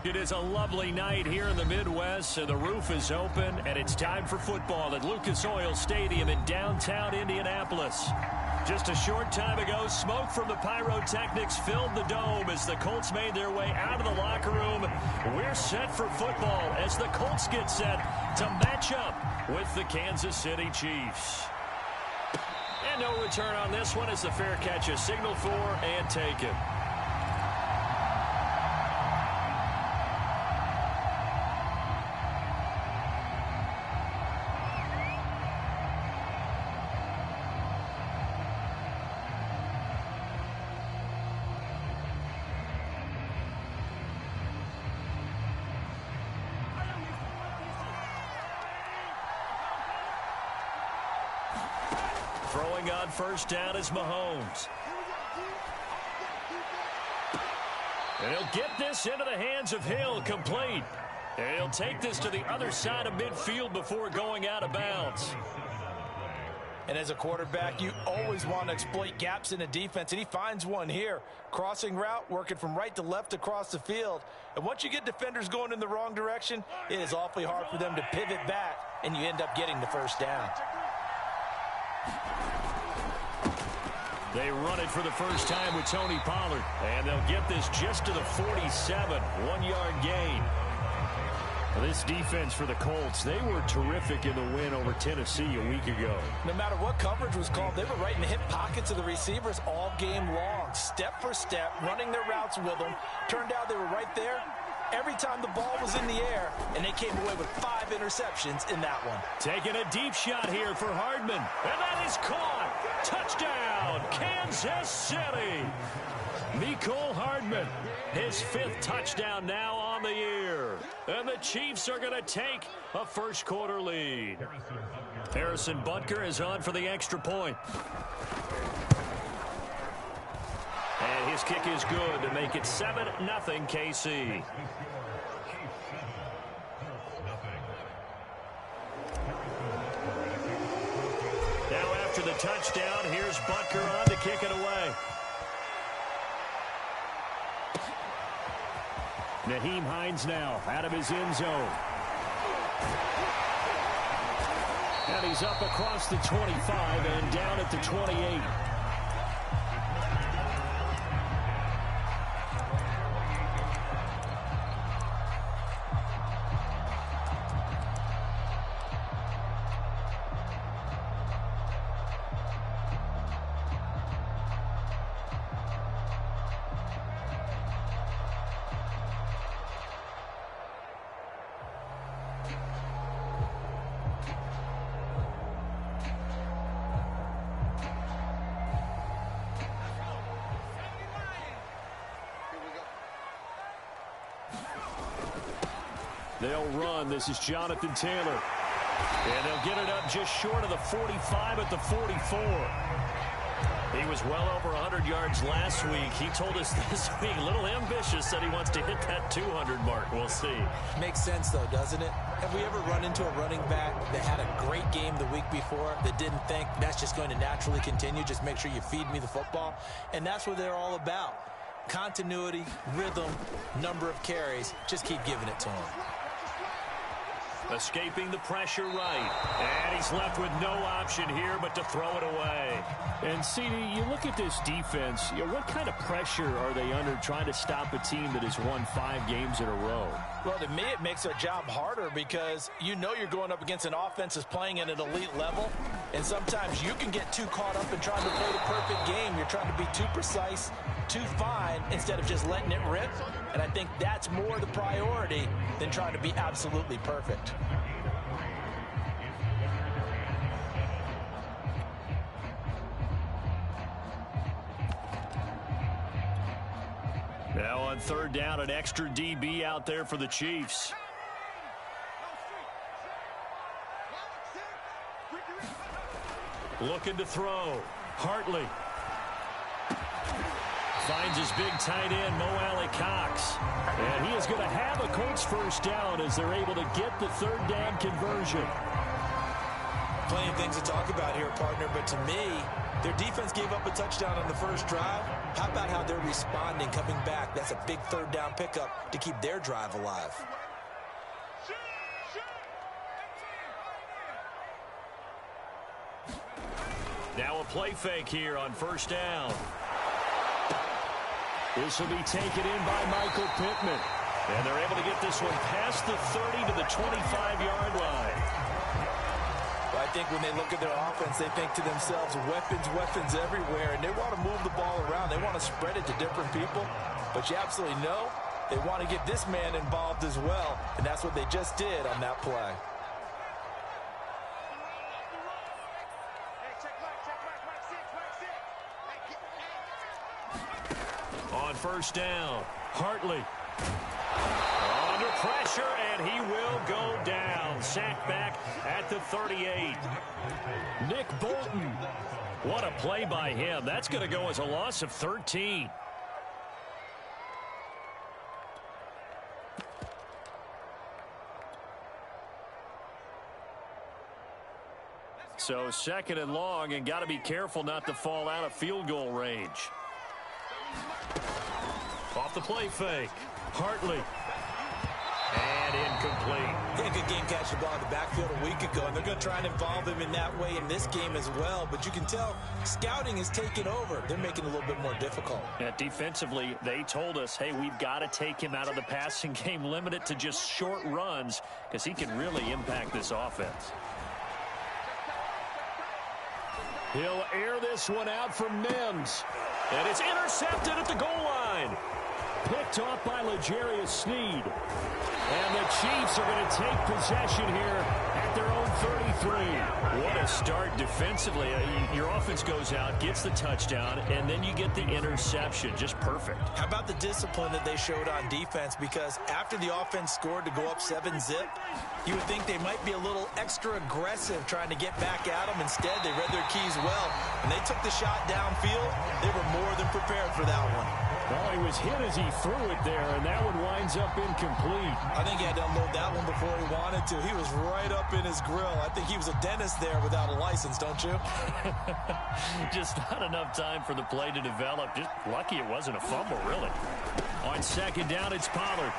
It is a lovely night here in the Midwest, and the roof is open, and it's time for football at Lucas Oil Stadium in downtown Indianapolis. Just a short time ago, smoke from the pyrotechnics filled the dome as the Colts made their way out of the locker room. We're set for football as the Colts get set to match up with the Kansas City Chiefs. And no return on this one as the fair catch is signaled for and taken. Throwing on first down is Mahomes. And he'll get this into the hands of Hill, complete. And he'll take this to the other side of midfield before going out of bounds. And as a quarterback, you always want to exploit gaps in the defense, and he finds one here. Crossing route, working from right to left across the field. And once you get defenders going in the wrong direction, it is awfully hard for them to pivot back, and you end up getting the first down. They run it for the first time with Tony Pollard. And they'll get this just to the 47, 1-yard gain. This defense for the Colts, they were terrific in the win over Tennessee a week ago. No matter what coverage was called, they were right in the hip pockets of the receivers all game long. Step for step, running their routes with them. Turned out they were right there every time the ball was in the air, and they came away with 5 interceptions in that one. Taking a deep shot here for Hardman, and that is caught. Touchdown, Kansas City. Mecole Hardman, his 5th touchdown now on the year. And the Chiefs are going to take a first-quarter lead. Harrison Butker is on for the extra point. And his kick is good to make it 7-0 KC. Now after the touchdown, here's Butker on to kick it away. Nyheim Hines now out of his end zone. And he's up across the 25 and down at the 28. They'll run. This is Jonathan Taylor. And they'll get it up just short of the 45 at the 44. He was well over 100 yards last week. He told us this week, a little ambitious, said he wants to hit that 200 mark. We'll see. Makes sense, though, doesn't it? Have we ever run into a running back that had a great game the week before that didn't think that's just going to naturally continue? Just make sure you feed me the football. And that's what they're all about. Continuity, rhythm, number of carries. Just keep giving it to him. Escaping the pressure right. And he's left with no option here but to throw it away. And, CD, you look at this defense, what kind of pressure are they under trying to stop a team that has won 5 games in a row? Well, to me, it makes their job harder because you know you're going up against an offense that's playing at an elite level. And sometimes you can get too caught up in trying to play the perfect game. You're trying to be too precise, too fine, instead of just letting it rip. And I think that's more the priority than trying to be absolutely perfect. Now on third down, an extra DB out there for the Chiefs. Looking to throw. Hartley. Finds his big tight end, Mo Alley Cox. And he is going to have a Colts first down as they're able to get the third down conversion. Plenty of things to talk about here, partner, but to me, Their defense gave up a touchdown on the first drive. How about how they're responding, coming back? That's a big third down pickup to keep their drive alive. Now a play fake here on first down. This will be taken in by Michael Pittman. And they're able to get this one past the 30 to the 25-yard line. Well, I think when they look at their offense, they think to themselves, weapons everywhere, and they want to move the ball around. They want to spread it to different people. But you absolutely know they want to get this man involved as well, and that's what they just did on that play. On first down, Hartley. Under pressure, and he will go down. Sacked back at the 38. Nick Bolton. What a play by him. That's going to go as a loss of 13. So second and long, and got to be careful not to fall out of field goal range. Off the play fake. Hartley. And incomplete. Yeah, good game catching the ball in the backfield a week ago, and they're going to try and involve him in that way in this game as well. But you can tell scouting is taking over. They're making it a little bit more difficult. Yeah, defensively, they told us, hey, we've got to take him out of the passing game, limit it to just short runs, because he can really impact this offense. He'll air this one out from Mims. And it's intercepted at the goal line. Picked off by L'Jarius Sneed. And the Chiefs are going to take possession here at their own 33. What a start defensively. Your offense goes out, gets the touchdown, and then you get the interception. Just perfect. How about the discipline that they showed on defense? Because after the offense scored to go up 7-zip, you would think they might be a little extra aggressive trying to get back at them. Instead, they read their keys well. When they took the shot downfield, they were more than prepared for that one. Well, he was hit as he threw it there, and that one winds up incomplete. I think he had to unload that one before he wanted to. He was right up in his grill. I think he was a dentist there without a license, don't you? Just not enough time for the play to develop. Just lucky it wasn't a fumble, really. On second down, it's Pollard.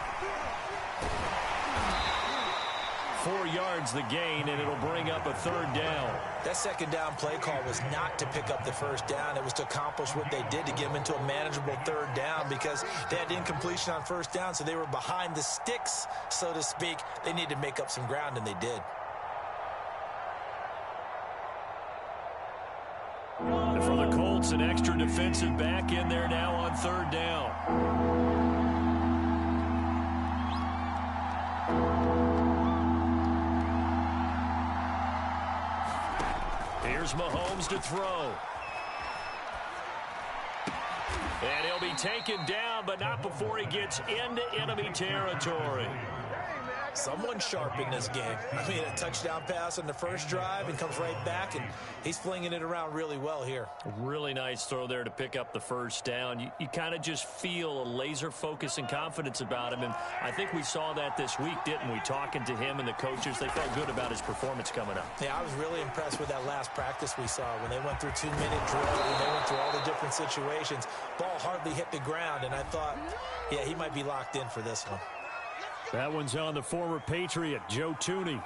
4 yards the gain, and it'll bring up a third down. That second down play call was not to pick up the first down. It was to accomplish what they did to get them into a manageable third down because they had incompletion on first down, so they were behind the sticks, so to speak. They needed to make up some ground, and they did. And for the Colts, an extra defensive back in there now on third down. Here's Mahomes to throw. And he'll be taken down, but not before he gets into enemy territory. Someone sharp in this game. I mean, a touchdown pass on the first drive and comes right back, and he's flinging it around really well here. Really nice throw there to pick up the first down. You kind of just feel a laser focus and confidence about him, and I think we saw that this week, didn't we? Talking to him and the coaches, they felt good about his performance coming up. Yeah, I was really impressed with that last practice we saw when they went through 2-minute drill, when they went through all the different situations. Ball hardly hit the ground, and I thought, yeah, he might be locked in for this one. That one's on the former Patriot, Joe Tooney.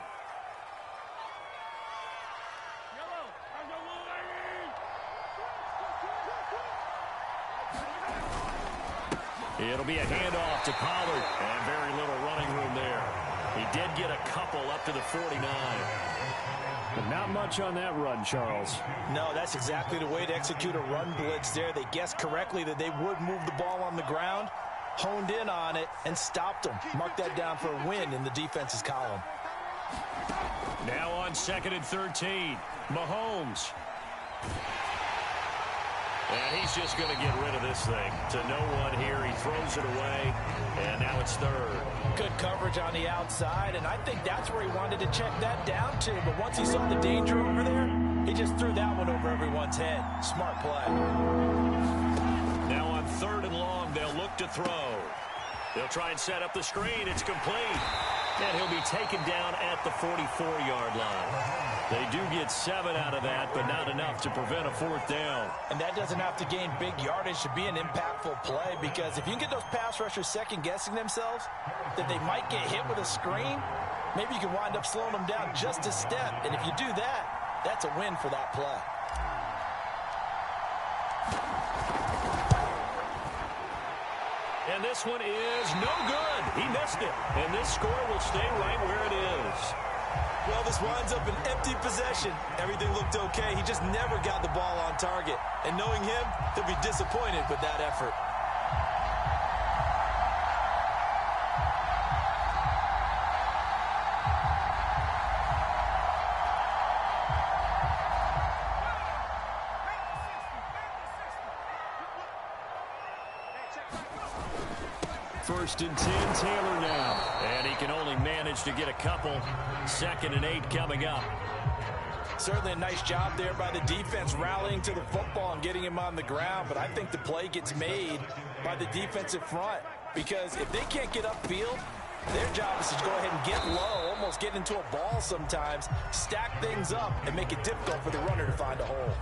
It'll be a handoff to Pollard, and very little running room there. He did get a couple up to the 49. But not much on that run, Charles. No, that's exactly the way to execute a run blitz there. They guessed correctly that they would move the ball on the ground, honed in on it, and stopped them. Mark that down for a win in the defense's column. Now on second and 13, Mahomes. And he's just going to get rid of this thing. To no one here, he throws it away, and now it's third. Good coverage on the outside, and I think that's where he wanted to check that down to. But once he saw the danger over there, he just threw that one over everyone's head. Smart play. Now on third and long, they'll look to throw. They'll try and set up the screen. It's complete. And he'll be taken down at the 44-yard line. They do get 7 out of that, but not enough to prevent a 4th down. And that doesn't have to gain big yardage to be an impactful play, because if you can get those pass rushers second-guessing themselves, that they might get hit with a screen, maybe you can wind up slowing them down just a step. And if you do that, that's a win for that play. And this one is no good. He missed it. And this score will stay right where it is. Well, this winds up an empty possession. Everything looked okay. He just never got the ball on target. And knowing him, he'll be disappointed with that effort. First and 10, Taylor now. And he can only manage to get a couple. 2nd and 8 coming up. Certainly a nice job there by the defense rallying to the football and getting him on the ground. But I think the play gets made by the defensive front, because if they can't get upfield, their job is to go ahead and get low, almost get into a ball sometimes, stack things up, and make it difficult for the runner to find a hole.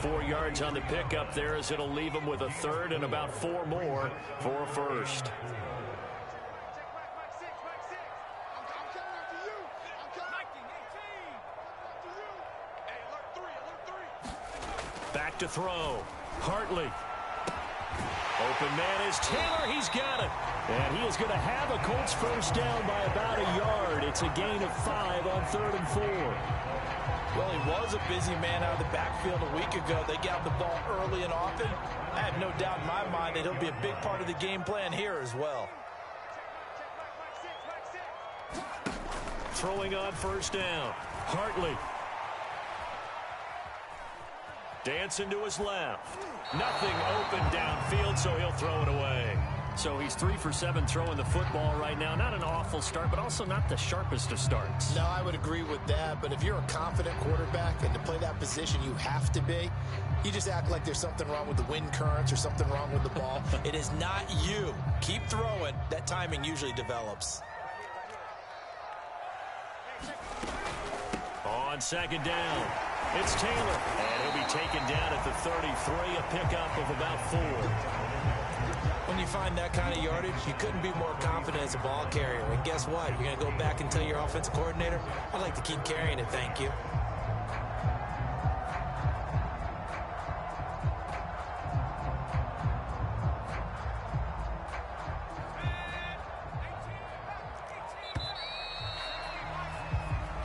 4 yards on the pickup there, as it'll leave him with a 3rd and about 4 more for a 1st. Back to throw. Hartley. Open man is Taylor. He's got it. And he is going to have a Colts 1st down by about a yard. It's a gain of 5 on 3rd and 4. Well, he was a busy man out of the backfield a week ago. They got the ball early and often. I have no doubt in my mind that he'll be a big part of the game plan here as well. Throwing on 1st down. Hartley. Dancing to his left. Nothing open downfield, so he'll throw it away. So he's 3 for 7 throwing the football right now. Not an awful start, but also not the sharpest of starts. No, I would agree with that. But if you're a confident quarterback and to play that position you have to be, you just act like there's something wrong with the wind currents or something wrong with the ball. It is not you. Keep throwing. That timing usually develops. On 2nd down, it's Taylor. And he'll be taken down at the 33, a pickup of about 4. When you find that kind of yardage, you couldn't be more confident as a ball carrier. And guess what? You're going to go back and tell your offensive coordinator, I'd like to keep carrying it, thank you.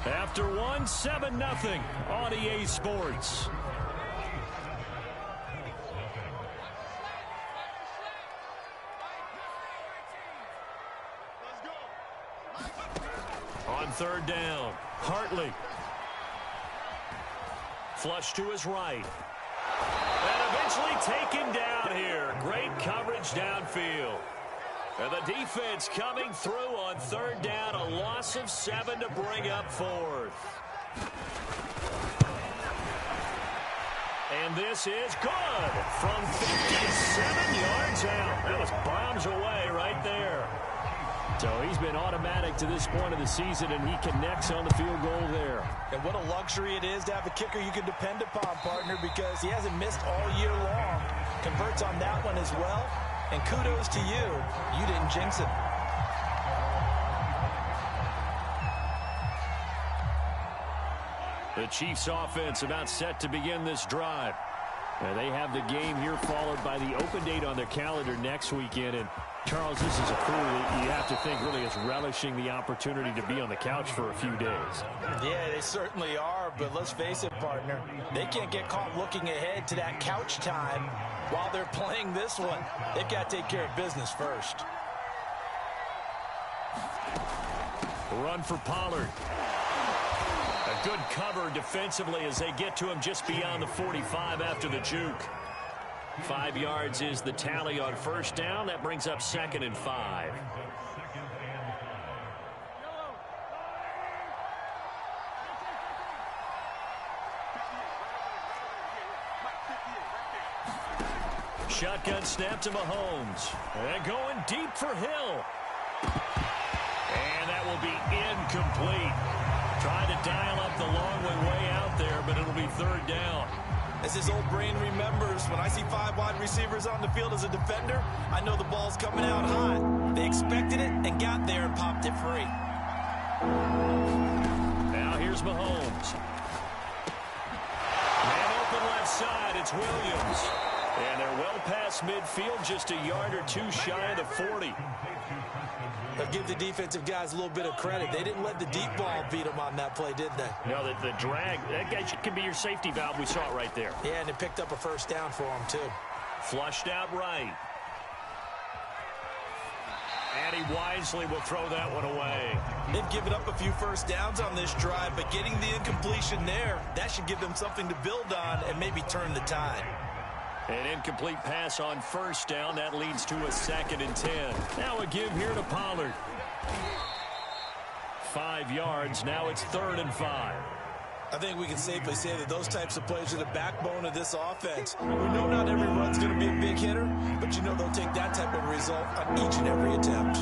After 1, 7-0 on EA Sports. On 3rd down, Hartley. Flush to his right. And eventually taken down here. Great coverage downfield. And the defense coming through on 3rd down. A loss of 7 to bring up 4th. And this is good from 57 yards out. That was bombs away right there. So he's been automatic to this point of the season, and he connects on the field goal there. And what a luxury it is to have a kicker you can depend upon, partner, because he hasn't missed all year long. Converts on that one as well. And kudos to you. You didn't jinx it. The Chiefs offense about set to begin this drive. And they have the game here followed by the open date on their calendar next weekend. And Charles, this is a crew that you have to think really is relishing the opportunity to be on the couch for a few days. Yeah, they certainly are, but let's face it, partner. They can't get caught looking ahead to that couch time while they're playing this one. They've got to take care of business first. Run for Pollard. A good cover defensively as they get to him just beyond the 45 after the juke. 5 yards is the tally on 1st down. That brings up 2nd and 5. Shotgun snap to Mahomes. And going deep for Hill. And that will be incomplete. Trying to dial up the going way out there, but it'll be third down. As his old brain remembers, when I see 5 wide receivers on the field as a defender, I know the ball's coming out hot. They expected it and got there and popped it free. Now here's Mahomes. Man open left side, it's Williams. And they're well past midfield, just a yard or two shy of the 40. They'll give the defensive guys a little bit of credit. They didn't let the deep ball beat them on that play, did they? No, the drag, that guy can be your safety valve. We saw it right there. Yeah, and it picked up a first down for them, too. Flushed out right. And he wisely will throw that one away. They've given up a few first downs on this drive, but getting the incompletion there, that should give them something to build on and maybe turn the tide. An incomplete pass on first down. That leads to a 2nd and 10. Now a give here to Pollard. 5 yards. Now it's 3rd and 5. I think we can safely say that those types of plays are the backbone of this offense. We know not every run's going to be a big hitter, but you know they'll take that type of result on each and every attempt.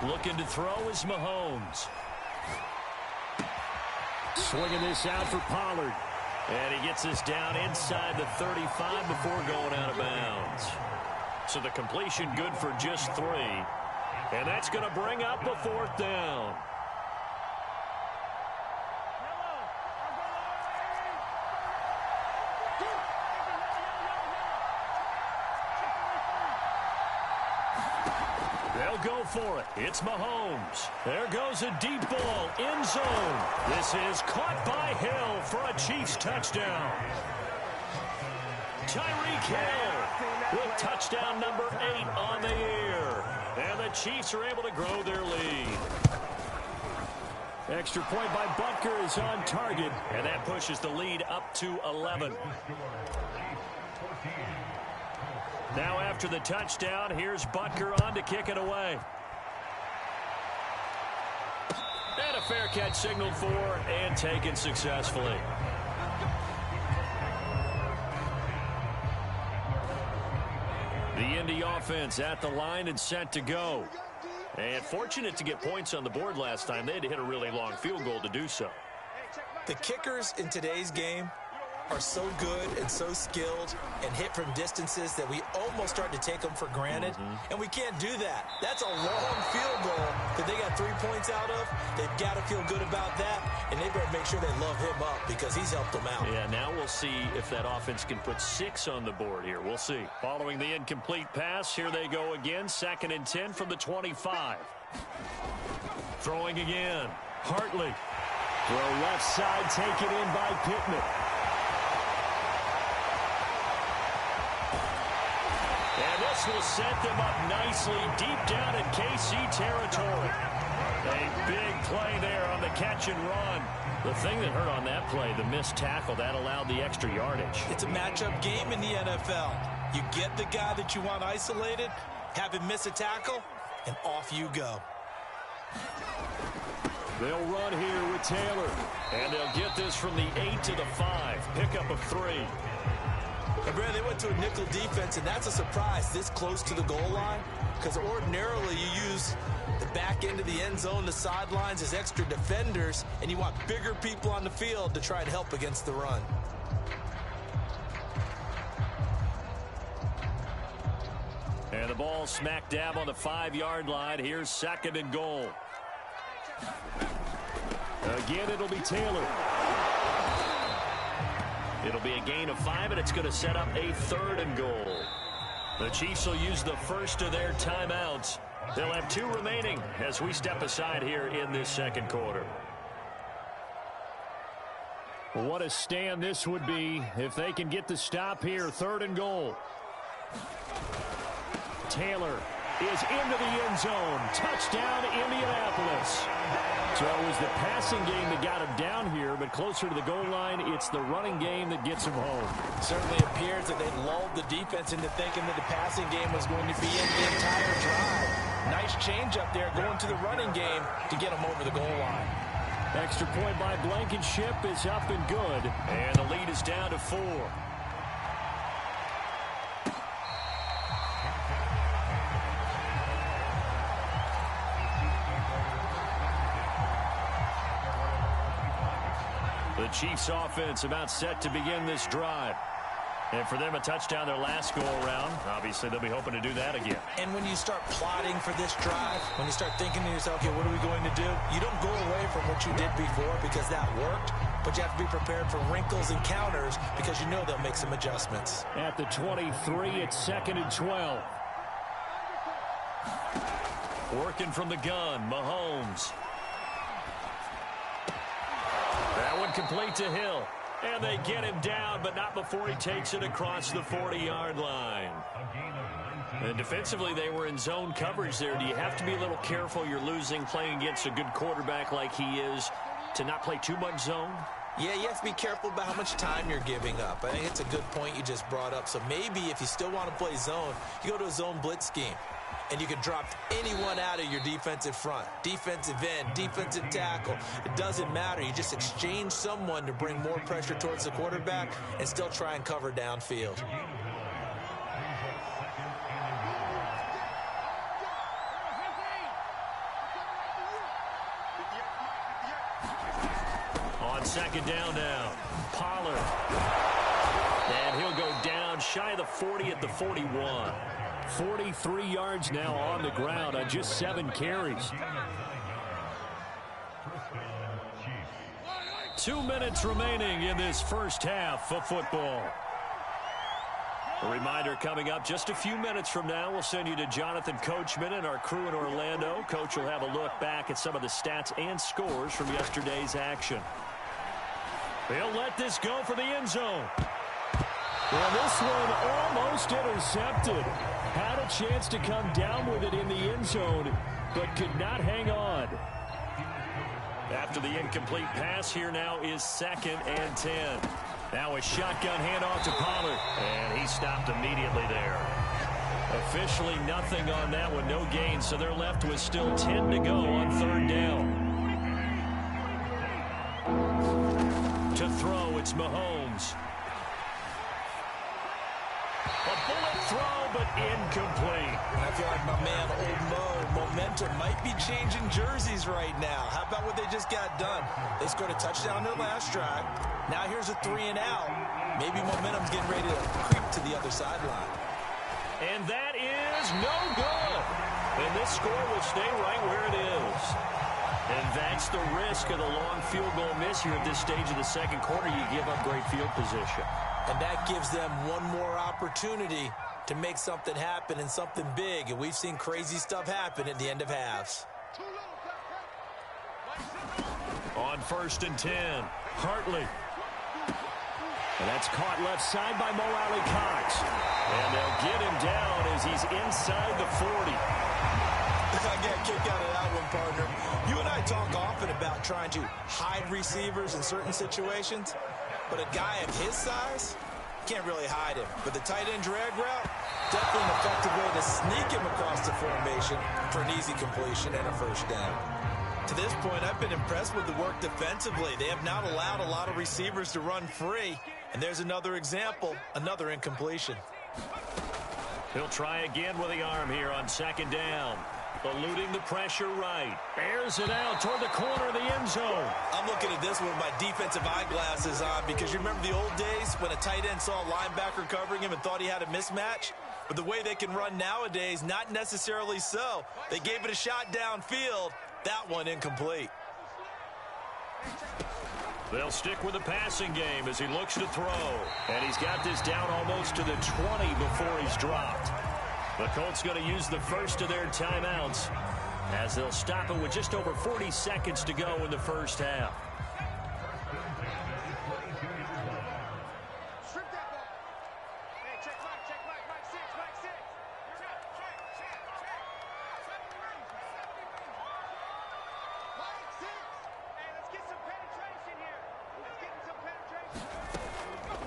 Looking to throw is Mahomes. Swinging this out for Pollard. And he gets this down inside the 35 before going out of bounds. So the completion good for just 3. And that's going to bring up a 4th down. They'll go for it. It's Mahomes. There goes a deep ball, end zone. This is caught by Hill for a Chiefs touchdown. Tyreek Hill with touchdown number 8 on the year. And the Chiefs are able to grow their lead. Extra point by Butker is on target, and that pushes the lead up to 11. Now after the touchdown, here's Butker on to kick it away. And a fair catch signaled for and taken successfully. The Indy offense at the line and set to go. And fortunate to get points on the board last time. They had to hit a really long field goal to do so. The kickers in today's game are so good and so skilled and hit from distances that we almost start to take them for granted. And we can't do that. That's a long field goal that they got 3 points out of. They've got to feel good about that, and they better make sure they love him up because he's helped them out. Yeah, now we'll see if that offense can put 6 on the board here. We'll see. Following the incomplete pass, here they go again. 2nd and 10 from the 25. Throwing again. Hartley. Throw left side, taken in by Pittman. And this will set them up nicely deep down in KC territory. A big play there on the catch and run. The thing that hurt on that play, the missed tackle, that allowed the extra yardage. It's a matchup game in the NFL. You get the guy that you want isolated, have him miss a tackle, and off you go. They'll run here with Taylor. And they'll get this from the 8 to the 5. Pickup of 3. And Brad, they went to a nickel defense, and that's a surprise this close to the goal line, because ordinarily you use the back end of the end zone, the sidelines as extra defenders, and you want bigger people on the field to try and help against the run. And the ball smack dab on the 5-yard line. Here's 2nd and goal. Again, it'll be Taylor. It'll be a gain of 5, and it's going to set up a 3rd and goal. The Chiefs will use the first of their timeouts. They'll have 2 remaining as we step aside here in this 2nd quarter. What a stand this would be if they can get the stop here. 3rd and goal. Taylor is into the end zone. Touchdown, Indianapolis. So it was the passing game that got him down here, but closer to the goal line, it's the running game that gets him home. Certainly appears that they lulled the defense into thinking that the passing game was going to be in the entire drive. Nice change up there going to the running game to get them over the goal line. Extra point by Blankenship is up and good, and the lead is down to 4. The Chiefs offense about set to begin this drive. And for them, a touchdown their last go-around. Obviously, they'll be hoping to do that again. And when you start plotting for this drive, when you start thinking to yourself, okay, what are we going to do? You don't go away from what you did before because that worked, but you have to be prepared for wrinkles and counters because you know they'll make some adjustments. At the 23, it's 2nd and 12. Working from the gun, Mahomes. That one complete to Hill. And they get him down, but not before he takes it across the 40-yard line. And defensively, they were in zone coverage there. Do you have to be a little careful? You're losing playing against a good quarterback like he is to not play too much zone? Yeah, you have to be careful about how much time you're giving up. I think it's a good point you just brought up. So maybe if you still want to play zone, you go to a zone blitz scheme. And you can drop anyone out of your defensive front. Defensive end, defensive tackle. It doesn't matter. You just exchange someone to bring more pressure towards the quarterback and still try and cover downfield. On 2nd down now, Pollard. And he'll go down shy of the 40 at the 41. 43 yards now on the ground on just 7 carries. 2 minutes remaining in this first half of football. A reminder coming up just a few minutes from now. We'll send you to Jonathan Coachman and our crew in Orlando. Coach will have a look back at some of the stats and scores from yesterday's action. They'll let this go for the end zone. Well, this one almost intercepted. Had a chance to come down with it in the end zone, but could not hang on. After the incomplete pass, here now is 2nd and 10. Now a shotgun handoff to Pollard, and he stopped immediately there. Officially nothing on that one, no gain, so they're left with still 10 to go on 3rd down. To throw, it's Mahomes. A bullet throw, but incomplete. I feel like my man, Old Mo, momentum might be changing jerseys right now. How about what they just got done? They scored a touchdown their last drive. Now here's a 3 and out. Maybe momentum's getting ready to creep to the other sideline. And that is no good. And this score will stay right where it is. And that's the risk of the long field goal miss here at this stage of the second quarter. You give up great field position. And that gives them one more opportunity to make something happen and something big. And we've seen crazy stuff happen at the end of halves. On 1st and 10, Hartley. And that's caught left side by Mo Alley Cox. And they'll get him down as he's inside the 40. I get a kick out of that one, partner. You and I talk often about trying to hide receivers in certain situations. But a guy of his size, can't really hide him. But the tight end drag route, definitely an effective way to sneak him across the formation for an easy completion and a 1st down. To this point, I've been impressed with the work defensively. They have not allowed a lot of receivers to run free. And there's another example, another incompletion. He'll try again with the arm here on 2nd down. Eluding the pressure right. Airs it out toward the corner of the end zone. I'm looking at this with my defensive eyeglasses on because you remember the old days when a tight end saw a linebacker covering him and thought he had a mismatch? But the way they can run nowadays, not necessarily so. They gave it a shot downfield. That one incomplete. They'll stick with the passing game as he looks to throw. And he's got this down almost to the 20 before he's dropped. The Colts going to use the first of their timeouts as they'll stop it with just over 40 seconds to go in the first half.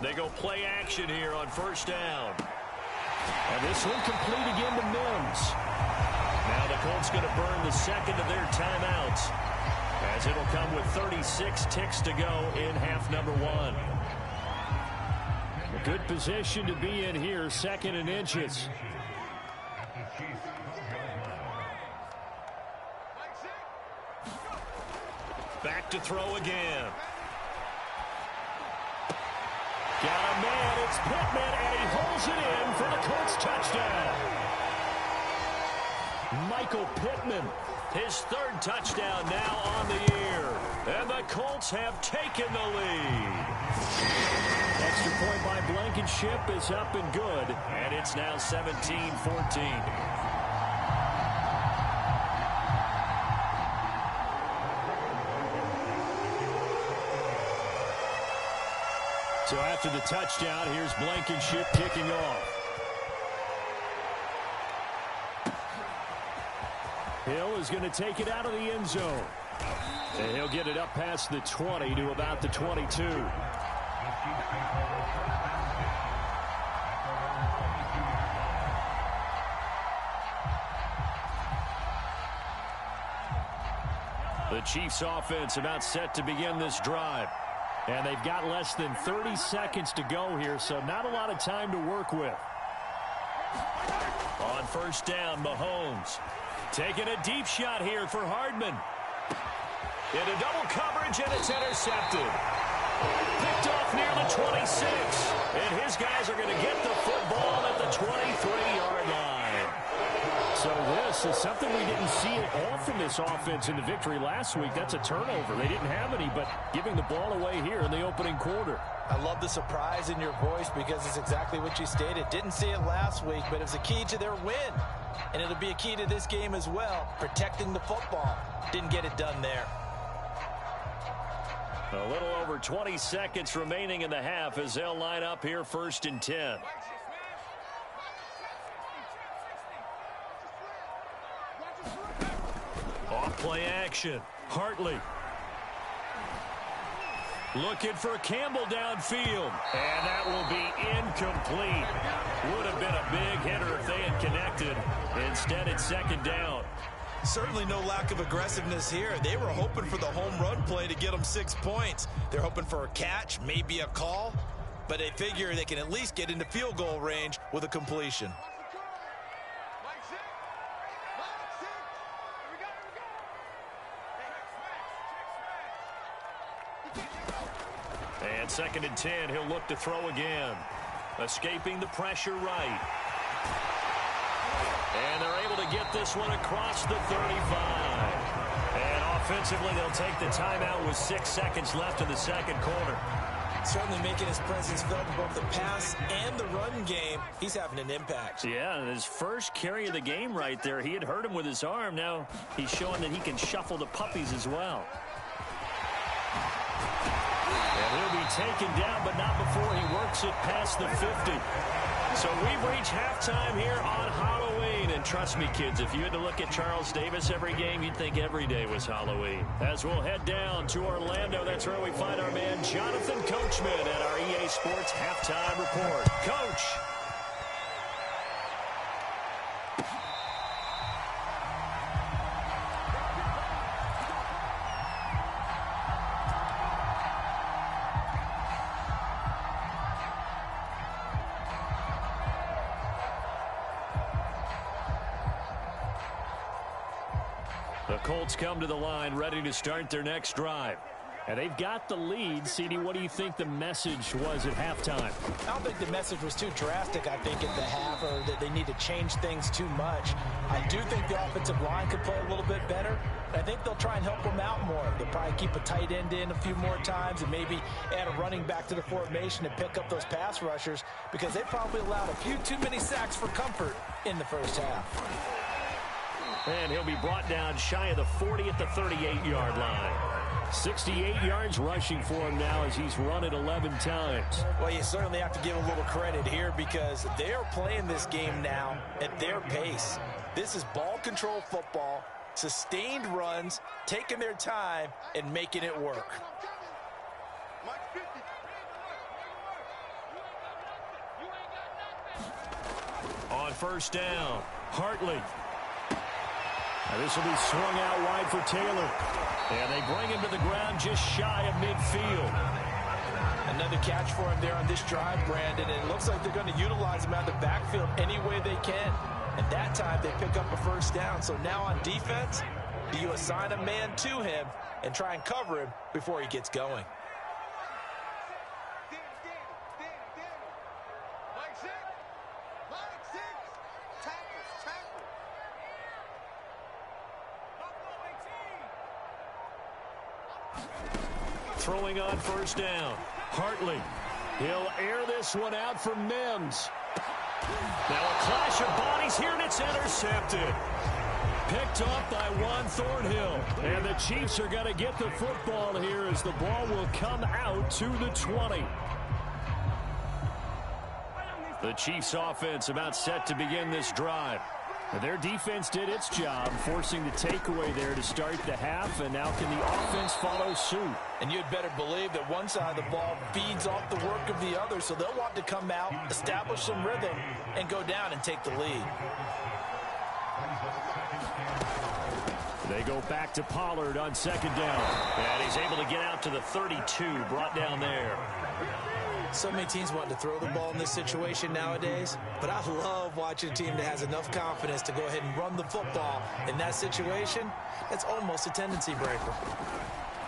They go play action here on 1st down. And this one complete again to Mims. Now the Colts going to burn the 2nd of their timeouts as it'll come with 36 ticks to go in half number 1. A good position to be in here, 2nd and inches. Back to throw again. Got a man, it's Pittman, and he holds it in for the Colts touchdown. Michael Pittman, his third touchdown now on the year. And the Colts have taken the lead. Extra point by Blankenship is up and good, and it's now 17-14. So after the touchdown, here's Blankenship kicking off. Hill is going to take it out of the end zone. And he'll get it up past the 20 to about the 22. The Chiefs offense about set to begin this drive. And they've got less than 30 seconds to go here, so not a lot of time to work with. On first down, Mahomes taking a deep shot here for Hardman. Into double coverage, and it's intercepted. Picked off near the 26. And his guys are going to get the football at the 23-yard line. So this is something we didn't see at all from this offense in the victory last week. That's a turnover. They didn't have any, but giving the ball away here in the opening quarter. I love the surprise in your voice because it's exactly what you stated. Didn't see it last week, but it was a key to their win. And it'll be a key to this game as well, protecting the football. Didn't get it done there. A little over 20 seconds remaining in the half as they'll line up here first and 10. Off play action. Hartley. Looking for Campbell downfield. And that will be incomplete. Would have been a big hitter if they had connected. Instead, it's second down. Certainly no lack of aggressiveness here. They were hoping for the home run play to get them 6 points. They're hoping for a catch, maybe a call. But they figure they can at least get into field goal range with a completion. And second and 10, he'll look to throw again. Escaping the pressure right. And they're able to get this one across the 35. And offensively, they'll take the timeout with 6 seconds left in the second quarter. Certainly making his presence felt in both the pass and the run game. He's having an impact. Yeah, and his first carry of the game right there, he had hurt him with his arm. Now he's showing that he can shuffle the puppies as well. And he'll be taken down, but not before he works it past the 50. So we've reached halftime here on Halloween. And trust me, kids, if you had to look at Charles Davis every game, you'd think every day was Halloween. As we'll head down to Orlando, that's where we find our man Jonathan Coachman at our EA Sports Halftime Report. Coach. The Colts come to the line ready to start their next drive. And they've got the lead. CD, what do you think the message was at halftime? I don't think the message was too drastic, I think, at the half, or that they need to change things too much. I do think the offensive line could play a little bit better. I think they'll try and help them out more. They'll probably keep a tight end in a few more times and maybe add a running back to the formation and pick up those pass rushers because they probably allowed a few too many sacks for comfort in the first half. And he'll be brought down shy of the 40 at the 38-yard line. 68 yards rushing for him now as he's run it 11 times. Well, you certainly have to give a little credit here because they are playing this game now at their pace. This is ball control football, sustained runs, taking their time, and making it work. On first down, Hartley. Now this will be swung out wide for Taylor. And they bring him to the ground just shy of midfield. Another catch for him there on this drive, Brandon. And it looks like they're going to utilize him out of the backfield any way they can. And that time they pick up a first down. So now on defense, do you assign a man to him and try and cover him before he gets going? Throwing on first down. Hartley. He'll air this one out for Mims. Now a clash of bodies here, and it's intercepted. Picked up by Juan Thornhill. And the Chiefs are going to get the football here as the ball will come out to the 20. The Chiefs offense about set to begin this drive. Their defense did its job, forcing the takeaway there to start the half, and now can the offense follow suit? And you'd better believe that one side of the ball feeds off the work of the other, so they'll want to come out, establish some rhythm, and go down and take the lead. They go back to Pollard on second down. And he's able to get out to the 32, brought down there. So many teams want to throw the ball in this situation nowadays, but I love watching a team that has enough confidence to go ahead and run the football in that situation. That's almost a tendency breaker.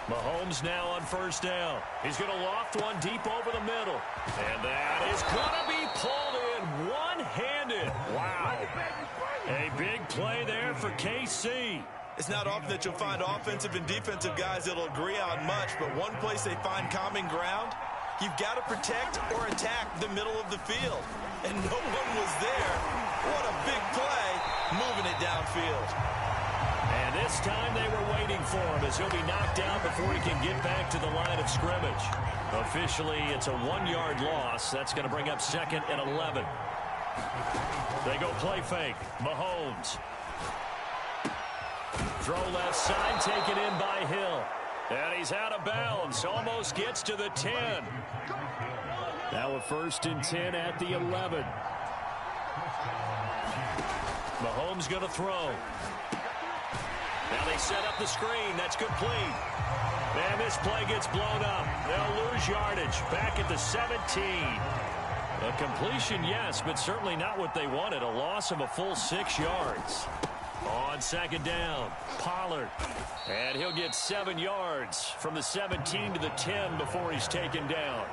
Mahomes now on first down. He's going to loft one deep over the middle. And that is going to be pulled in one-handed. Wow. A big play there for KC. It's not often that you'll find offensive and defensive guys that'll agree on much, but one place they find common ground, you've got to protect or attack the middle of the field. And no one was there. What a big play, moving it downfield. And this time they were waiting for him as he'll be knocked down before he can get back to the line of scrimmage. Officially, it's a 1-yard loss. That's going to bring up second and 11. They go play fake. Mahomes. Throw left side, taken in by Hill. And he's out of bounds. Almost gets to the 10. Now a 1st and 10 at the 11. Mahomes going to throw. Now they set up the screen. That's complete. And this play gets blown up. They'll lose yardage. Back at the 17. A completion, yes, but certainly not what they wanted. A loss of a full 6 yards. On second down, Pollard. And he'll get 7 yards from the 17 to the 10 before he's taken down.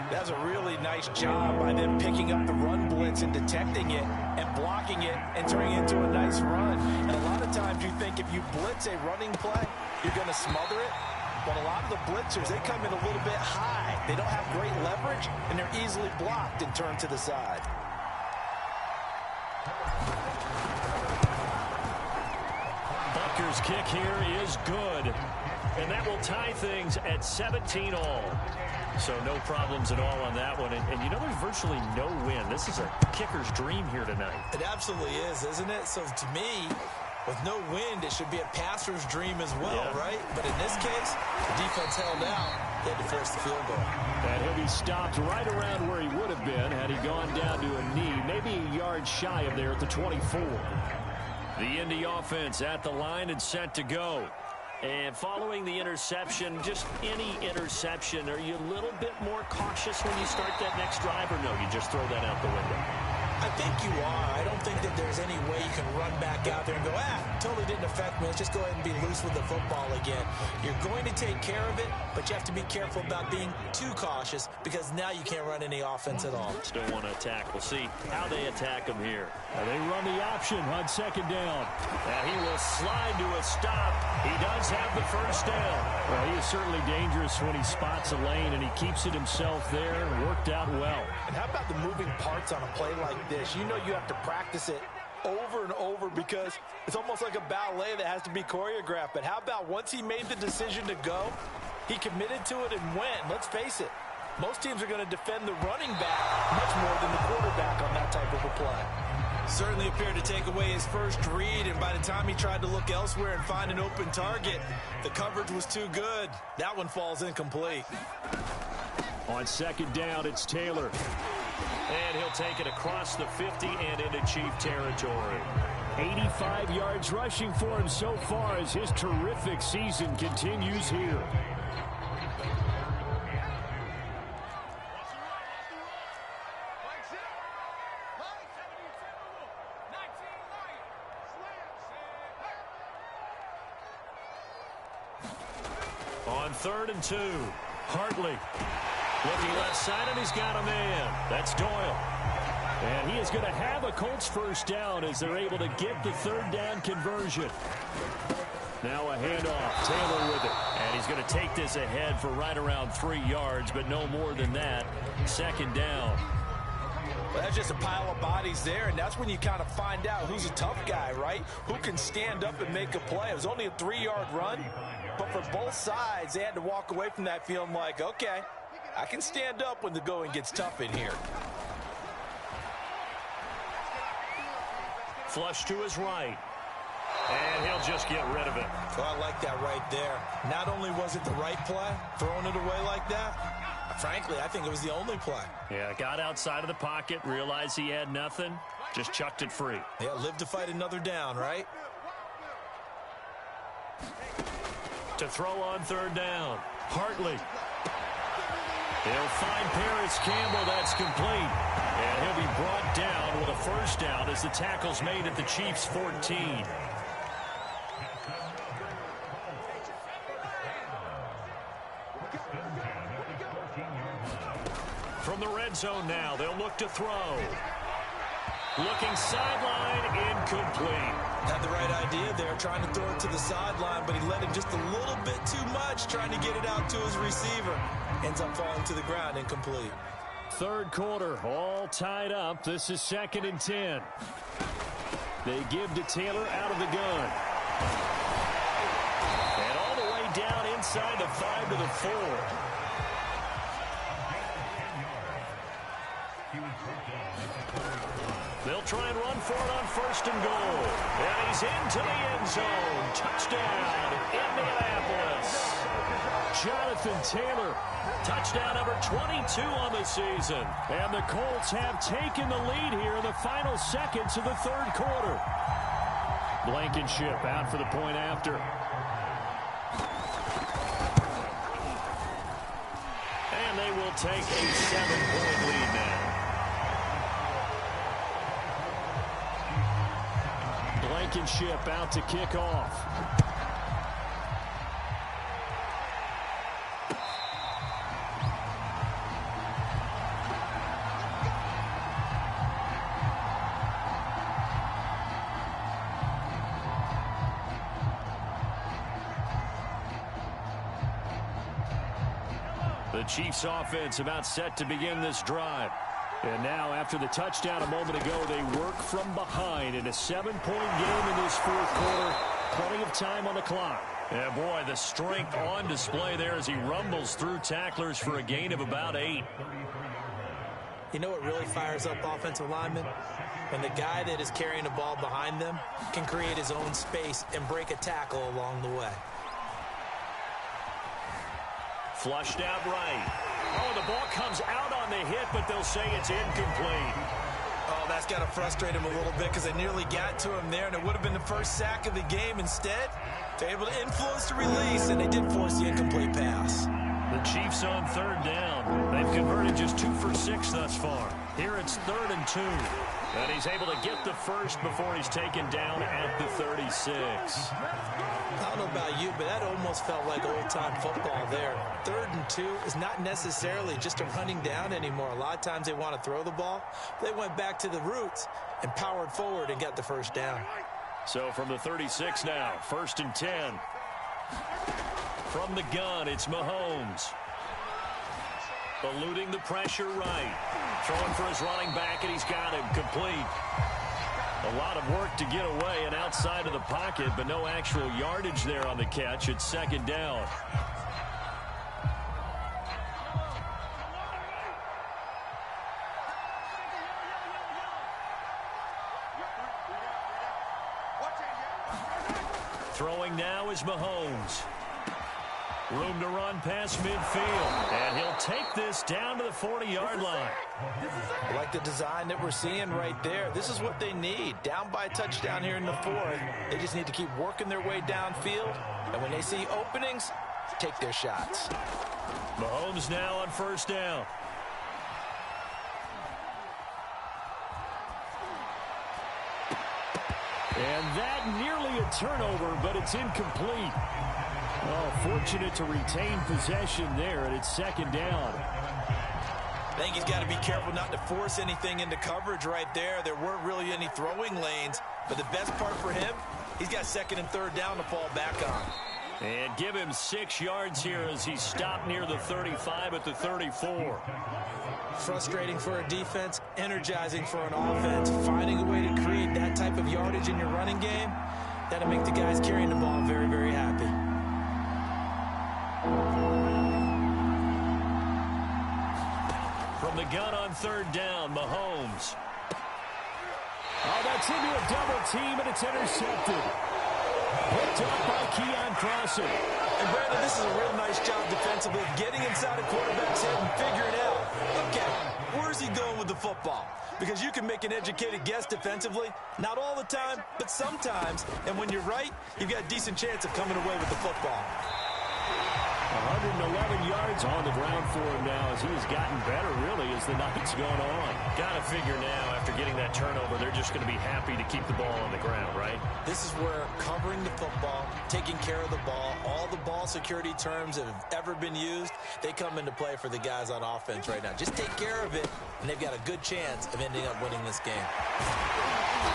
That's a really nice job by them picking up the run blitz and detecting it and blocking it and turning it into a nice run. And a lot of times you think if you blitz a running play, you're going to smother it. But a lot of the blitzers, they come in a little bit high. They don't have great leverage, and they're easily blocked and turned to the side. Butker's kick here is good. And that will tie things at 17 all. So no problems at all on that one. And you know, there's virtually no win. This is a kicker's dream here tonight. It absolutely is, isn't it? So to me, with no wind, it should be a passer's dream as well, right? But in this case, the defense held out. They had to force the field goal. And he'll be stopped right around where he would have been had he gone down to a knee, maybe a yard shy of there at the 24. The Indy offense at the line and set to go. And following the interception, just any interception, are you a little bit more cautious when you start that next drive, or no, you just throw that out the window? I think you are. I don't think that there's any way you can run back out there and go, totally didn't affect me. Let's just go ahead and be loose with the football again. You're going to take care of it, but you have to be careful about being too cautious because now you can't run any offense at all. Still want to attack. We'll see how they attack him here. They run the option on second down. Now he will slide to a stop. He does have the first down. Well, he is certainly dangerous when he spots a lane, and he keeps it himself there. Worked out well. And how about the moving parts on a play like this? You know you have to practice it over and over because it's almost like a ballet that has to be choreographed. But how about once he made the decision to go, he committed to it and went. Let's face it, most teams are going to defend the running back much more than the quarterback on that type of a play. Certainly appeared to take away his first read, and by the time he tried to look elsewhere and find an open target, the coverage was too good. That one falls incomplete. On second down, it's Taylor. And he'll take it across the 50 and into Chief territory. 85 yards rushing for him so far as his terrific season continues here. On 3rd and 2, Hartley. Looking left side, and he's got a man. That's Doyle. And he is going to have a Colts first down as they're able to get the 3rd down conversion. Now a handoff. Taylor with it. And he's going to take this ahead for right around 3 yards, but no more than that. Second down. Well, that's just a pile of bodies there, and that's when you kind of find out who's a tough guy, right? Who can stand up and make a play. It was only a 3-yard run, but for both sides, they had to walk away from that feeling like, okay, I can stand up when the going gets tough in here. Flush to his right. And he'll just get rid of it. Oh, I like that right there. Not only was it the right play, throwing it away like that, frankly, I think it was the only play. Yeah, got outside of the pocket, realized he had nothing, just chucked it free. Yeah, live to fight another down, right? To throw on third down. Hartley. He'll find Paris Campbell. That's complete. And he'll be brought down with a first down as the tackle's made at the Chiefs' 14. From the red zone now, they'll look to throw. Looking sideline, incomplete. Had the right idea there, trying to throw it to the sideline, but he let him just a little bit too much, trying to get it out to his receiver. Ends up falling to the ground, incomplete. Third quarter, all tied up. This is 2nd and 10. They give to Taylor out of the gun. And all the way down inside the 5 to the 4. They'll try and run for it on 1st and goal. And he's into the end zone. Touchdown, Indianapolis. Jonathan Taylor, touchdown number 22 on the season. And the Colts have taken the lead here in the final seconds of the third quarter. Blankenship out for the point after. And they will take a 7-point lead now. Blankenship out to kick off. The Chiefs offense about set to begin this drive. And now, after the touchdown a moment ago, they work from behind in a 7-point game in this fourth quarter. Plenty of time on the clock. Yeah, boy, the strength on display there as he rumbles through tacklers for a gain of about 8. You know what really fires up offensive linemen? When the guy that is carrying the ball behind them can create his own space and break a tackle along the way. Flushed out right. Oh, the ball comes out on the hit, but they'll say it's incomplete. Oh, that's got to frustrate him a little bit because they nearly got to him there, and it would have been the first sack of the game. Instead, they're able to influence the release, and they did force the incomplete pass. The Chiefs on third down. They've converted just 2 for 6 thus far. Here it's 3rd and 2. And he's able to get the first before he's taken down at the 36. I don't know about you, but that almost felt like old-time football there. 3rd and 2 is not necessarily just a running down anymore. A lot of times they want to throw the ball. They went back to the roots and powered forward and got the first down. So from the 36 now, 1st and 10. From the gun, it's Mahomes. Eluding the pressure right. Throwing for his running back, and he's got him complete. A lot of work to get away and outside of the pocket, but no actual yardage there on the catch. It's 2nd down. Throwing now is Mahomes. Room to run past midfield. And he'll take this down to the 40-yard line. I like the design that we're seeing right there. This is what they need. Down by a touchdown here in the 4th. They just need to keep working their way downfield. And when they see openings, take their shots. Mahomes now on 1st down. And that nearly a turnover, but it's incomplete. Oh, fortunate to retain possession there, and it's 2nd down. I think he's got to be careful not to force anything into coverage right there. There weren't really any throwing lanes, but the best part for him, He's got second and third down to fall back on. And give him 6 yards here as he stopped near the 35 at the 34. Frustrating for a defense, energizing for an offense. Finding a way to create that type of yardage in your running game, that'll make the guys carrying the ball very, very happy. From the gun on third down, Mahomes. Oh, that's into a double team, and it's intercepted. Picked up by Keon Crossing. And Brandon, this is a real nice job defensively, getting inside a quarterback's head and figuring out, okay, where's he going with the football? Because you can make an educated guess defensively, not all the time, but sometimes. And when you're right, you've got a decent chance of coming away with the football. 111 yards on the ground for him now as he has gotten better, really, as the night's going on. Got to figure now, after getting that turnover, they're just going to be happy to keep the ball on the ground, right? This is where covering the football, taking care of the ball, all the ball security terms that have ever been used, they come into play for the guys on offense right now. Just take care of it, and they've got a good chance of ending up winning this game.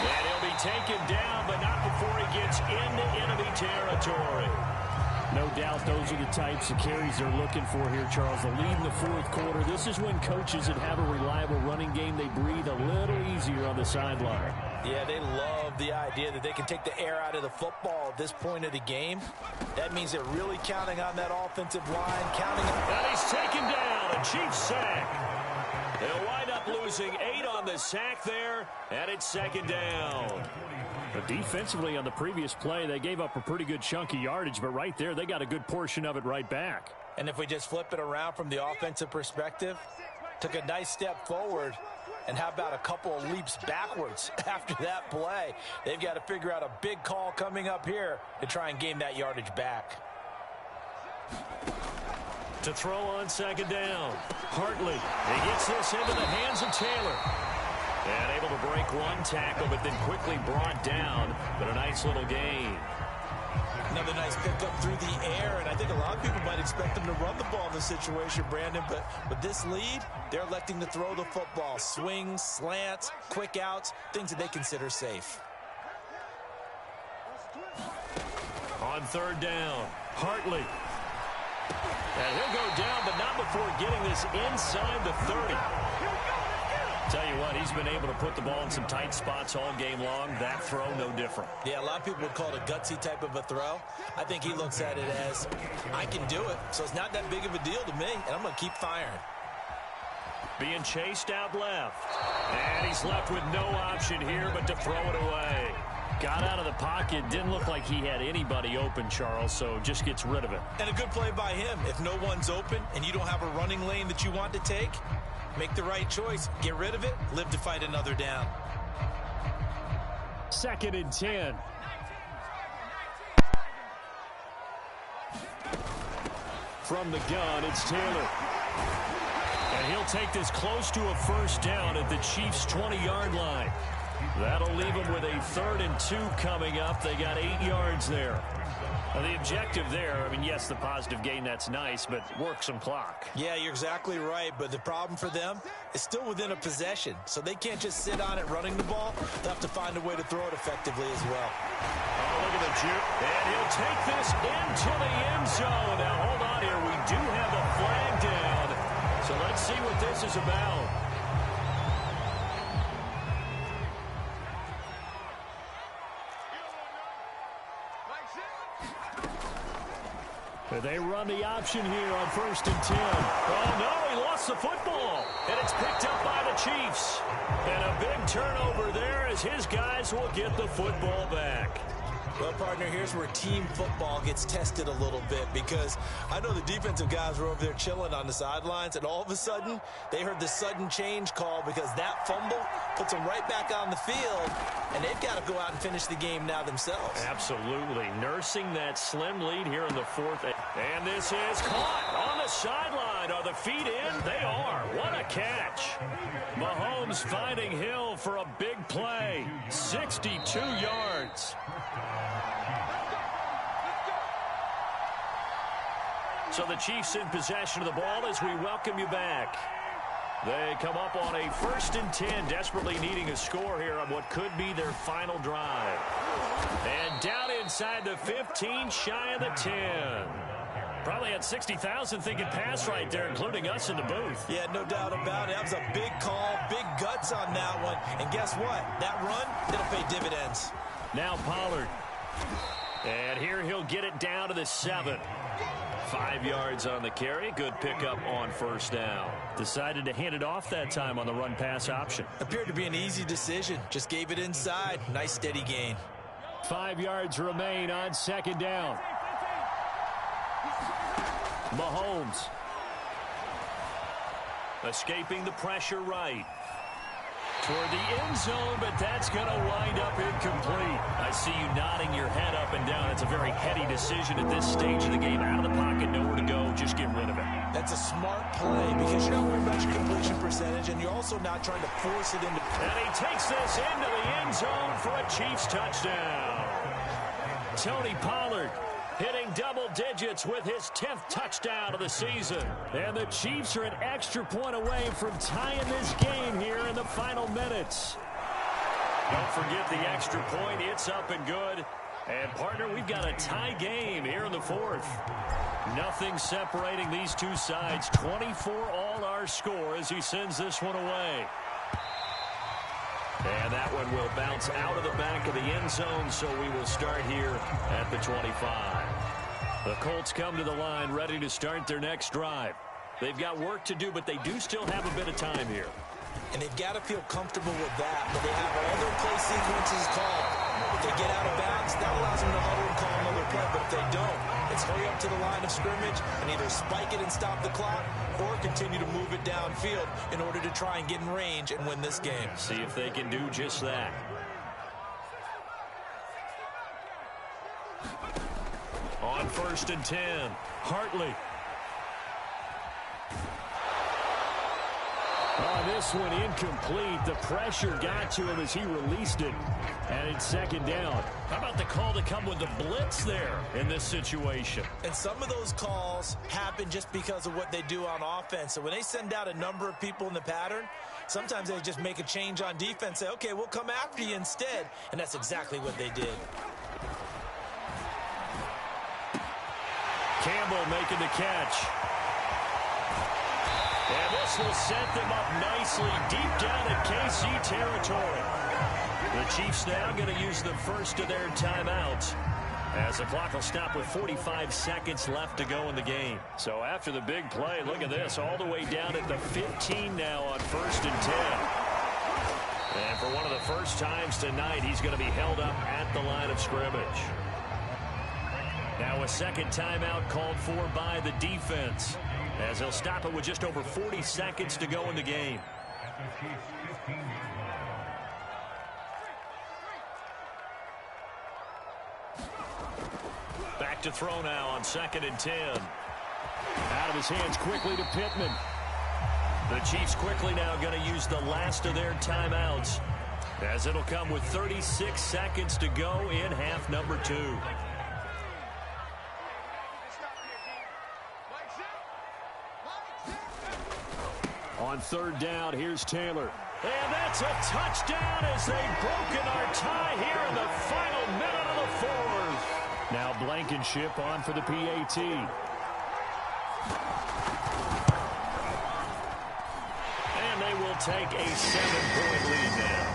And he'll be taken down, but not before he gets into enemy territory. No doubt those are the types of carries they're looking for here, Charles. The lead in the fourth quarter. This is when coaches that have a reliable running game, they breathe a little easier on the sideline. Yeah, they love the idea that they can take the air out of the football at this point of the game. That means they're really counting on that offensive line, counting on... And he's taken down, a Chiefs sack. They'll wind up losing 8 on the sack there, and it's second down. But defensively on the previous play, they gave up a pretty good chunk of yardage, but right there, they got a good portion of it right back. And if we just flip it around from the offensive perspective, took a nice step forward, and how about a couple of leaps backwards after that play? They've got to figure out a big call coming up here to try and gain that yardage back. To throw on second down, Hartley. He gets this into the hands of Taylor. And able to break one tackle, but then quickly brought down. But a nice little gain. Another nice pickup through the air, and I think a lot of people might expect them to run the ball in this situation, Brandon. But with this lead, they're electing to throw the football. Swings, slants, quick outs, things that they consider safe. On third down, Hartley. And he'll go down, but not before getting this inside the 30. Tell you what, he's been able to put the ball in some tight spots all game long. That throw, no different. Yeah, a lot of people would call it a gutsy type of a throw. I think he looks at it as, I can do it, so it's not that big of a deal to me, and I'm going to keep firing. Being chased out left. And he's left with no option here but to throw it away. Got out of the pocket. Didn't look like he had anybody open, Charles, so just gets rid of it. And a good play by him. If no one's open and you don't have a running lane that you want to take, make the right choice. Get rid of it. Live to fight another down. 2nd and 10. From the gun, it's Taylor. And he'll take this close to a first down at the Chiefs' 20-yard line. That'll leave them with a 3rd and 2 coming up. They got 8 yards there. Now, the objective there, I mean, yes, the positive gain, that's nice, but work some clock. Yeah, you're exactly right, but the problem for them is still within a possession, so they can't just sit on it running the ball. They'll have to find a way to throw it effectively as well. Oh, look at the juke. And he'll take this into the end zone. Now, hold on here. We do have a flag down, so let's see what this is about. They run the option here on 1st and 10. Oh, no, he lost the football. And it's picked up by the Chiefs. And a big turnover there as his guys will get the football back. Well, partner, here's where team football gets tested a little bit, because I know the defensive guys were over there chilling on the sidelines, and all of a sudden, they heard the sudden change call because that fumble puts them right back on the field, and they've got to go out and finish the game now themselves. Absolutely. Nursing that slim lead here in the 4th. And this is caught on the sideline. Are the feet in? They are. What a catch. Mahomes finding Hill for a big play. 62 yards. So the Chiefs in possession of the ball as we welcome you back. They come up on a 1st and 10, desperately needing a score here on what could be their final drive. And down inside the 15, shy of the 10. Probably had 60,000 thinking pass right there, including us in the booth. Yeah, no doubt about it. That was a big call, big guts on that one. And guess what? That run, it'll pay dividends. Now Pollard. And here he'll get it down to the 7. 5 yards on the carry. Good pickup on 1st down. Decided to hand it off that time on the run-pass option. Appeared to be an easy decision. Just gave it inside. Nice steady gain. 5 yards remain on 2nd down. Mahomes. Escaping the pressure right. Toward the end zone, but that's going to wind up incomplete. I see you nodding your head up and down. It's a very heady decision at this stage of the game. Out of the pocket, nowhere to go. Just get rid of it. That's a smart play because you're not worried about your completion percentage, and you're also not trying to force it into. And he takes this into the end zone for a Chiefs touchdown. Tony Pollard hitting double digits with his 10th touchdown of the season. And the Chiefs are an extra point away from tying this game here in the final minutes. Don't forget the extra point. It's up and good. And, partner, we've got a tie game here in the 4th. Nothing separating these two sides. 24 all our score as he sends this one away. And that one will bounce out of the back of the end zone, so we will start here at the 25. The Colts come to the line ready to start their next drive. They've got work to do, but they do still have a bit of time here. And they've got to feel comfortable with that, but they have all their play sequences called. If they get out of bounds, that allows them to huddle and call another play, but if they don't, it's hurry up to the line of scrimmage and either spike it and stop the clock or continue to move it downfield in order to try and get in range and win this game. See if they can do just that. On 1st and 10, Hartley. On this one, incomplete. The pressure got to him as he released it. And it's 2nd down. How about the call to come with the blitz there in this situation? And some of those calls happen just because of what they do on offense. So when they send out a number of people in the pattern, sometimes they just make a change on defense, say, okay, we'll come after you instead. And that's exactly what they did. Campbell making the catch. And this will set them up nicely deep down in KC territory. The Chiefs now going to use the first of their timeouts as the clock will stop with 45 seconds left to go in the game. So after the big play, look at this, all the way down at the 15 now on 1st and 10. And for one of the first times tonight, he's going to be held up at the line of scrimmage. Now a second timeout called for by the defense, as he'll stop it with just over 40 seconds to go in the game. Back to throw now on 2nd and 10. Out of his hands quickly to Pittman. The Chiefs quickly now going to use the last of their timeouts, as it'll come with 36 seconds to go in half number 2. On 3rd down, here's Taylor. And that's a touchdown as they've broken our tie here in the final minute of the 4th. Now Blankenship on for the PAT. And they will take a 7-point lead now.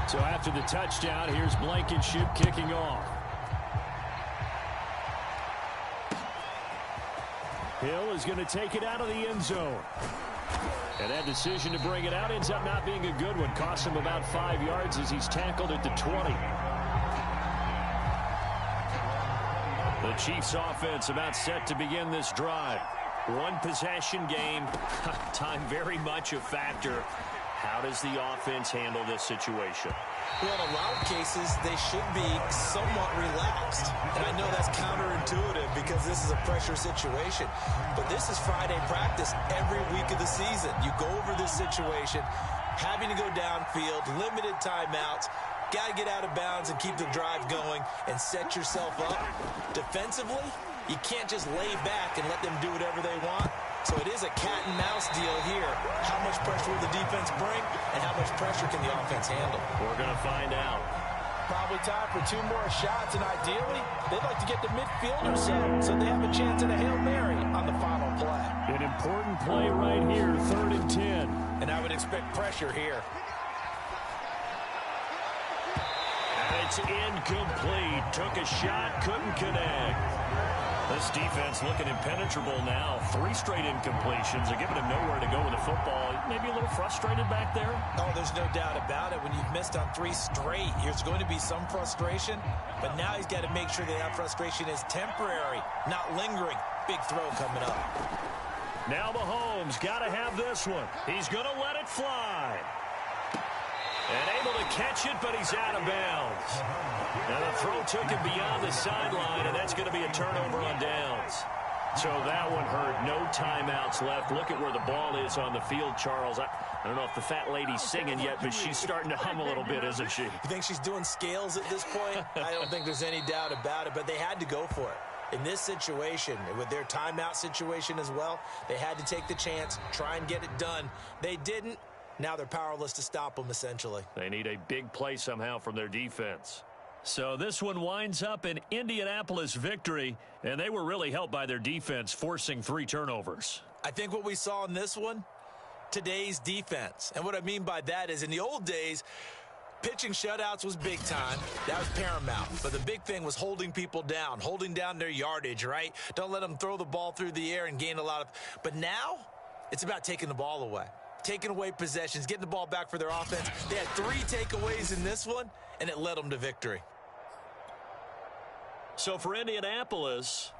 So after the touchdown, here's Blankenship kicking off. Hill is going to take it out of the end zone. And that decision to bring it out ends up not being a good one. Costs him about 5 yards as he's tackled at the 20. The Chiefs offense about set to begin this drive. One possession game. Time very much a factor. How does the offense handle this situation? Well, in a lot of cases, they should be somewhat relaxed. And I know that's counterintuitive because this is a pressure situation. But this is Friday practice every week of the season. You go over this situation, having to go downfield, limited timeouts, got to get out of bounds and keep the drive going and set yourself up. Defensively, You can't just lay back and let them do whatever they want. So it is a cat and mouse deal here. How much pressure will the defense bring, and how much pressure can the offense handle? We're going to find out. Probably time for 2 more shots, and ideally, they'd like to get to midfield or so they have a chance at a Hail Mary on the final play. An important play right here, 3rd and 10. And I would expect pressure here. And it's incomplete. Took a shot, couldn't connect. This defense looking impenetrable now. 3 straight incompletions. They're giving him nowhere to go with the football. Maybe a little frustrated back there. Oh, there's no doubt about it. When you've missed on 3 straight, there's going to be some frustration. But now he's got to make sure that frustration is temporary, not lingering. Big throw coming up. Now Mahomes got to have this one. He's going to let it fly. And able to catch it, but he's out of bounds. Now the throw took him beyond the sideline, and that's going to be a turnover on downs. So that one hurt. No timeouts left. Look at where the ball is on the field, Charles. I don't know if the fat lady's singing yet, but she's starting to hum a little bit, isn't she? You think she's doing scales at this point? I don't think there's any doubt about it, but they had to go for it. In this situation, with their timeout situation as well, they had to take the chance, try and get it done. They didn't. Now they're powerless to stop them, essentially. They need a big play somehow from their defense. So this one winds up an Indianapolis victory, and they were really helped by their defense, forcing 3 turnovers. I think what we saw in this one, today's defense. And what I mean by that is in the old days, pitching shutouts was big time. That was paramount. But the big thing was holding people down, holding down their yardage, right? Don't let them throw the ball through the air and gain a lot of... But now, it's about taking the ball away. Taking away possessions, getting the ball back for their offense. They had 3 takeaways in this one, and it led them to victory. So for Indianapolis,